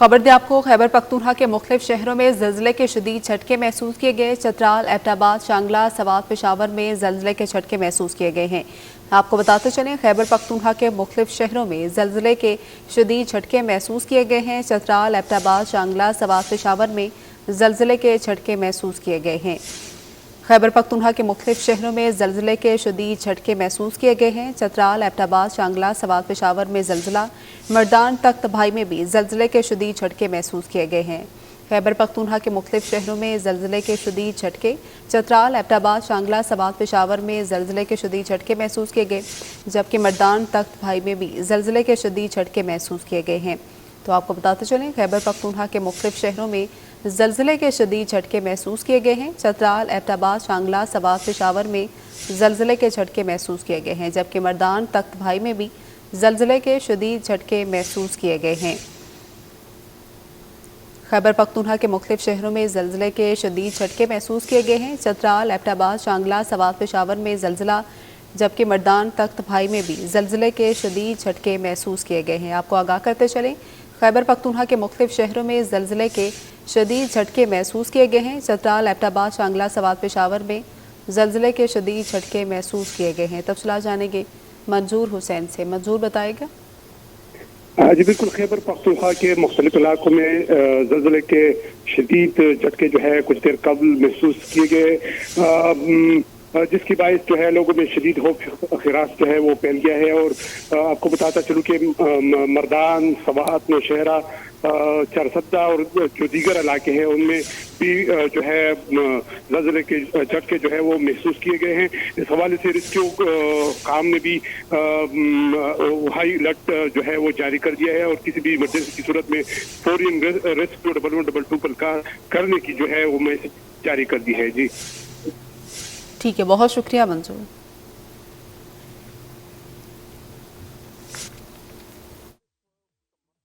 खबर दें आपको, खैबर पख्तूनख्वा के मुख्तलिफ शहरों में ज़लज़ले के शदीद झटके महसूस किए गए। चतराल, एबटाबाद, शांगला, सवात, पेशावर में ज़लज़ले के झटके महसूस किए गए हैं। आपको बताते चलें, खैबर पख्तूनख्वा के मुख्तलिफ शहरों में ज़लज़ले के शदीद झटके महसूस किए गए हैं। चतराल, एबटाबाद, शांगला, सवात, पेशावर में ज़लज़ले के झटके महसूस किए गए हैं। खैबर पख्तूनख्वा के मुख्तलिफ शहरों में ज़लज़ले के शदीद झटके महसूस किए गए हैं। चतराल, एबटाबाद, शांगला, सवात, पेशावर में ज़लज़ला, मर्दान, तख्त भाई में भी ज़लज़ले के शदीद झटके महसूस किए गए हैं। खैबर पख्तूनख्वा के मुख्तलिफ शहरों में ज़लज़ले के शदीद झटके, चतराल, एबटाबाद, शांगला, सवात, पेशावर में ज़लज़ले के शदीद झटके महसूस किए गए, जबकि मर्दान, तख्त भाई में भी ज़लज़ले के शदीद झटके महसूस किए गए हैं। तो आपको बताते चलें, खैबर पख्तूनख्वा के मुख्तलिफ शहरों में ज़लज़ले के शदीद झटके महसूस किए गए हैं। चतराल, एबटाबाद, शांगला, सवात, पेशावर में ज़लज़ले के झटके महसूस किए गए हैं, जबकि मर्दान, तख्त भाई में भी ज़लज़ले के शदीद झटके महसूस किए गए हैं। खैबर पख्तूनख्वा के मुख्तलिफ शहरों में ज़लज़ले के शदीद झटके महसूस किए गए हैं। चतराल, एबटाबाद, शांगला, सवात, पेशावर में ज़लज़ला, जबकि मर्दान, तख्त भाई में भी ज़लज़ले के शदीद झटके महसूस किए गए हैं। आपको आगाह करते चलें, खैबर पख्तूनख्वा के मुख्तलिफ शहरों में ज़लज़ले के शदीद झटके महसूस किए गए हैं। चतराल, एबटाबाद, शांगला, सवात, पेशावर में ज़लज़ले के शदीद झटके महसूस किए गए हैं। तफसीलात जानेंगे मंजूर हुसैन से। मंजूर बताएगा। जी बिल्कुल, खैबर पख्तूनख्वा के मुख्तलिफ इलाकों में ज़लज़ले के शदीद झटके जो है कुछ देर कबल महसूस किए गए, जिसकी बाइस जो है लोगों में शदीद खिरास जो है वो फैल गया है। और आपको बताता चलूँ कि मर्दान, सवात, नौशहरा, चारसद्दा और जो दीगर इलाके हैं उनमें भी जो है ज़लज़ले के झटके जो है वो महसूस किए गए हैं। इस हवाले से रेस्क्यू काम ने भी हाई अलर्ट जो है वो जारी कर दिया है और किसी भी इमरजेंसी की सूरत में फौरी रेस्क्यू 1112 पर करने की जो है वो मैसेज जारी कर दी है। जी ठीक है, बहुत शुक्रिया मंजूर।